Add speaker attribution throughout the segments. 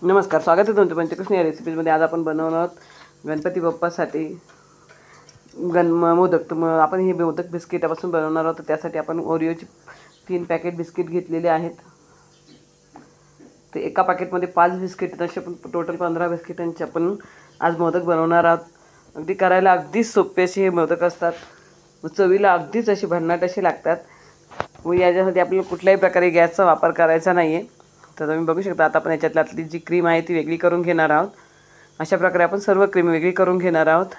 Speaker 1: नमस्कार, स्वागत आहे तुमचं पंचकृष्ण या रेसिपीजमध्ये. आज आपण बनवणार आहोत गणपती बाप्पासाठी मोदक. तर मग आपण हे मोदक बिस्किटापासून बनवणार आहोत. तर त्यासाठी आपण ओरिओची 3 पॅकेट बिस्किट घेतलेले आहेत. ते एका पॅकेटमध्ये 5 बिस्किट, असे पण टोटल 15 बिस्किटांचे आपण आज मोदक बनवणार आहोत. अगदी करायला अगदीच सोपे असे हे मोदक असतात. चवीला अगदीच अशी भन्नाट अशी लागतात. व याच्यासाठी आपल्याला कुठल्याही प्रकारे गॅसचा वापर करायचा नाही आहे. तर तुम्ही बघू शकता. आता आपण याच्यातली जी क्रीम आहे ती वेगळी करून घेणार आहोत. अशा प्रकारे आपण सर्व क्रीम वेगळी करून घेणार आहोत.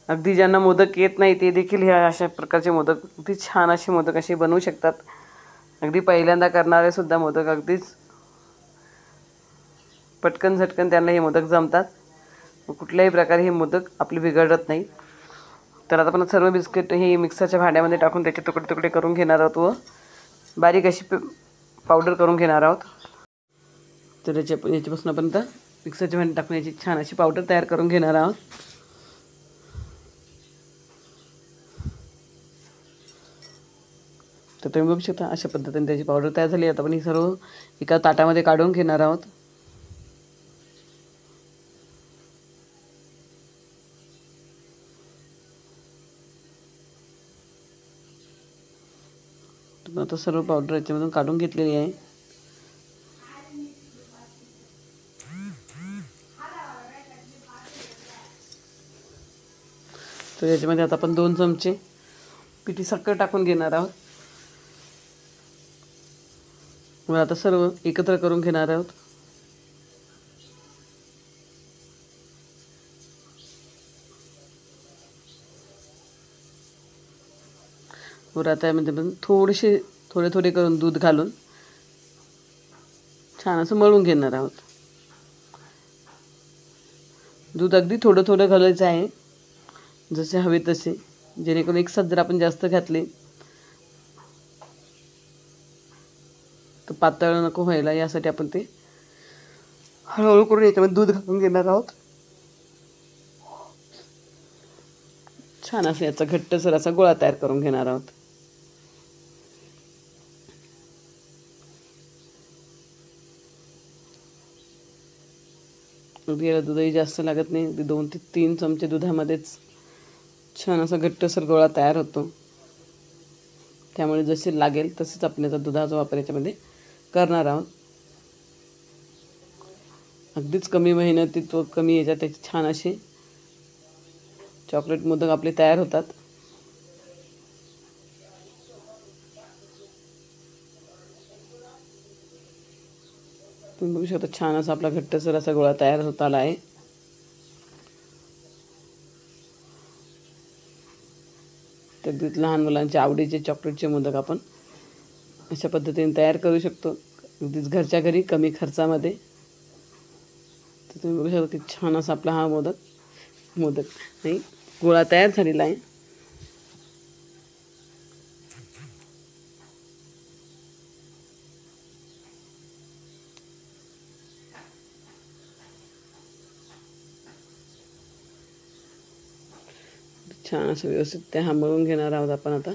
Speaker 1: अगदी ज्यांना मोदक येत नाही ते देखील ह्या अशा प्रकारचे मोदक, अगदी छान असे मोदक असे बनवू शकतात. अगदी पहिल्यांदा करणारे सुद्धा मोदक अगदीच पटकन झटकन त्यांना हे मोदक जमतात. कुठल्याही प्रकारे हे मोदक आपले बिघडत नाही. तर आता आपण सर्व बिस्किट हे मिक्सरच्या भांड्यामध्ये टाकून त्याचे तुकडे तुकडे करून घेणार आहोत व बारीक अशी पावडर करून घेणार आहोत. तर याच्यापासून आपण आता मिक्सरच्या भांड्यात टाकून याची छान अशी पावडर तयार करून घेणार आहोत. तर तुम्ही बघू शकता अशा पद्धतीने त्याची पावडर तयार झाली. आता आपण ही सर्व एका ताटामध्ये काढून घेणार आहोत. आता सर्व पावडर याच्यामधून काढून घेतलेली आहे. तर याच्यामध्ये आता आपण 2 चमचे पिठी साखर टाकून घेणार आहोत. मग आता सर्व एकत्र करून घेणार आहोत. वर आता यामध्ये पण थोडे थोडे करून दूध घालून छान असं मळून घेणार आहोत. दूध अगदी थोडं थोडं घालायचं आहे, जसे हवे तसे, जेणेकरून एकसाथ जर आपण जास्त घातले तर पातळ नको व्हायला. यासाठी आपण ते हळूहळू करून याच्यामध्ये दूध घालून घेणार आहोत. छान असं याचा घट्टसर असा गोळा तयार करून घेणार आहोत. अगदी याला दूधही जास्त लागत नाही. अगदी 2 ते 3 चमचे दुधामध्येच छान असा घट्टसर गोळा तयार होतो. त्यामुळे जसे लागेल तसेच आपण याचा दुधाचा वापर याच्यामध्ये करणार आहोत. अगदीच कमी मेहनतीत व कमी याच्यात त्याचे छान असे चॉकलेट मोदक आपले तयार होतात. तुम्ही बघू शकता छान असा आपला घट्टसर असा गोळा तयार होत आला आहे. तर अगदीच लहान मुलांच्या आवडीचे चॉकलेटचे मोदक आपण अशा पद्धतीने तयार करू शकतो, अगदीच घरच्या घरी कमी खर्चामध्ये. तर तुम्ही बघू शकता की छान असा आपला हा मोदक नाही गोळा तयार झालेला आहे. छान असं व्यवस्थित ते मळून घेणार आहोत आपण आता.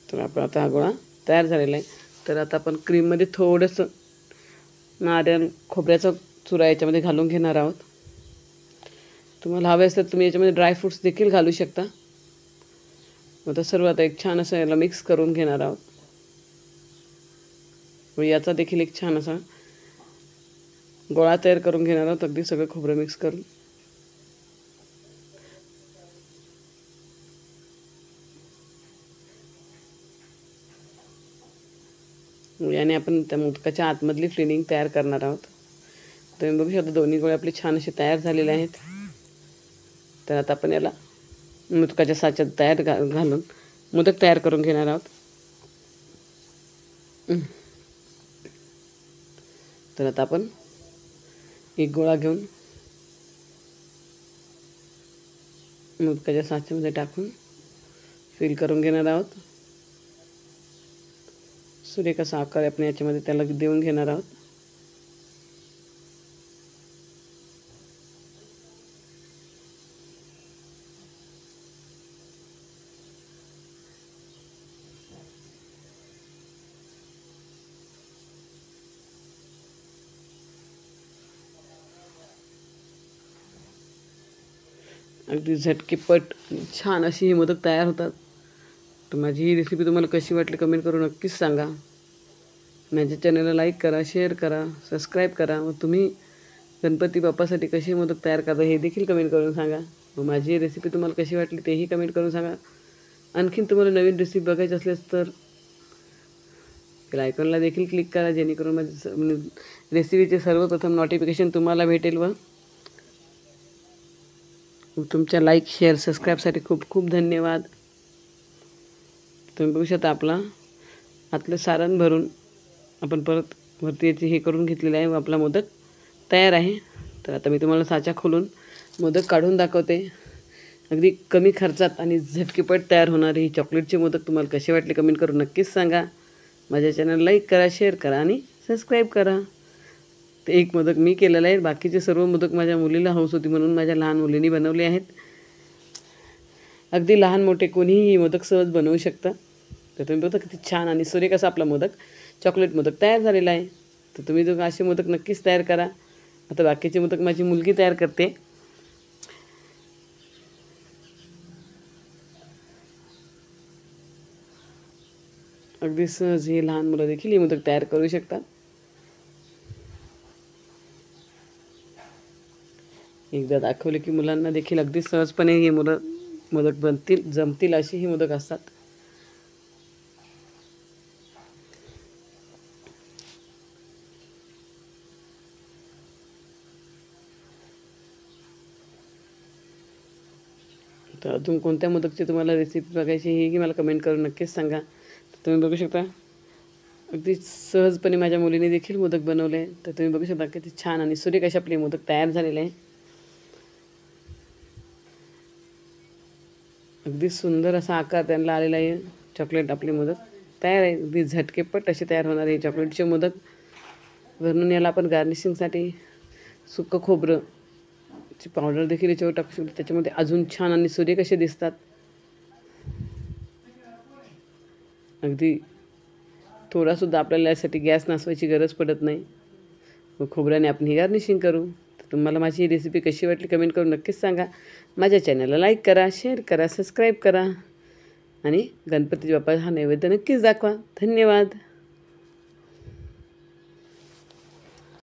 Speaker 1: तर आपण आता हा गोळा तयार झालेला आहे. तर आता आपण क्रीममध्ये थोडंसं नारळ खोबऱ्याचा चुरा याच्यामध्ये घालून घेणार आहोत. तुम्हाला हवे असेल तर तुम्ही याच्यामध्ये ड्रायफ्रूट्स देखील घालू शकता. आता सर्व आता एक छान असं याला मिक्स करून घेणार आहोत. व याचा देखील एक छान असा गोळा तयार करून घेणार आहोत. अगदी सगळं खोबरं मिक्स करून याने आपण त्या मोदकाच्या आतमधली फिलिंग तयार करणार आहोत. तुम्ही बघू शकता दोन्ही गोळे आपले छान असे तयार झालेले आहेत. तर आता आपण याला मोदकाच्या साच्यात घालून मोदक तयार करून घेणार आहोत. तर आता आपण एक गोळा घेऊन मोदकाच्या साच्यामध्ये टाकून फिल करून घेणार आहोत. सुरेख असा आकार आपण याच्यामध्ये त्याला देऊन घेणार आहोत. अगदी झटकेपट छान अशी ही मोदक तयार होतात. तर माझी ही रेसिपी तुम्हाला कशी वाटली कमेंट करून नक्कीच सांगा. माझ्या चॅनलला लाईक करा, शेअर करा, सबस्क्राईब करा. व तुम्ही गणपती बाप्पासाठी कशी मोदक तयार करता हे देखील कमेंट करून सांगा. व माझी रेसिपी तुम्हाला कशी वाटली तेही कमेंट करून सांगा. आणखीन तुम्हाला नवीन रेसिपी बघायची असल्यास तर बेल आयकॉनला देखील क्लिक करा, जेणेकरून माझी रेसिपीचे सर्वप्रथम नोटिफिकेशन तुम्हाला भेटेल. व तुमच्या लाईक, शेअर, सबस्क्राईबसाठी खूप खूप धन्यवाद. तुम्ही बघू शकता आतलं सारण भरून आपण परत वरती याची हे करून घेतलेलं आहे व आपला मोदक तयार आहे. तर आता मी तुम्हाला साचा खोलून मोदक काढून दाखवते. अगदी कमी खर्चात आणि झटकेपट तयार होणारे ही चॉकलेटचे मोदक तुम्हाला कसे वाटले कमेंट करून नक्कीच सांगा. माझ्या चॅनल लाईक करा, शेअर करा आणि सबस्क्राईब करा. ते एक मोदक मी केलेला आहे. बाकीचे सर्व मोदक माझ्या मुलीला हौस होती म्हणून माझ्या लहान मुलीने बनवले आहेत. अगदी लहान मोठे कोणीही मोदक सहज बनवू शकतं. तर तुम्ही बघता किती छान आणि सुरेख असा आपला मोदक चॉकलेट मोदक तयार झालेला आहे. तर तुम्ही जो असे मोदक नक्कीच तयार करा. आता बाकीचे मोदक माझी मुलगी तयार करते. अगदी सहज हे लहान मुलं देखील हे मोदक तयार करू शकतात. एकदा दाखवले की मुलांना देखील अगदी सहजपणे हे मोदक जमतील असे ही मोदक असतात. तर अजून कोणत्या मोदकची तुम्हाला रेसिपी बघायची ही मला कमेंट करून नक्कीच सांगा. तर तुम्ही बघू शकता अगदी सहजपणे माझ्या मुलीने देखील मोदक बनवले आहे. तर तुम्ही बघू शकता किती छान आणि सुरेख असे आपले मोदक तयार झालेले आहे. अगदी सुंदर असा आकार त्यांना आलेला आहे. चॉकलेट आपले मोदक तयार आहे. अगदी झटकेपट असे तयार होणारे चॉकलेटचे मोदक. वरून याला आपण गार्निशिंगसाठी सुकं खोबरंची पावडर देखील याच्यावर टाकू शकतो. त्याच्यामध्ये अजून छान आणि सुरेख असे दिसतात. अगदी थोडासुद्धा आपल्याला यासाठी गॅस नसवायची गरज पडत नाही. व खोबऱ्याने आपण ही गार्निशिंग करू. तर तुम्हाला माझी ही रेसिपी कशी वाटली कमेंट करून नक्कीच सांगा. माझ्या चॅनलला लाईक करा, शेअर करा, सबस्क्राईब करा आणि गणपती बाप्पा हा नैवेद्य नक्कीच दाखवा. धन्यवाद.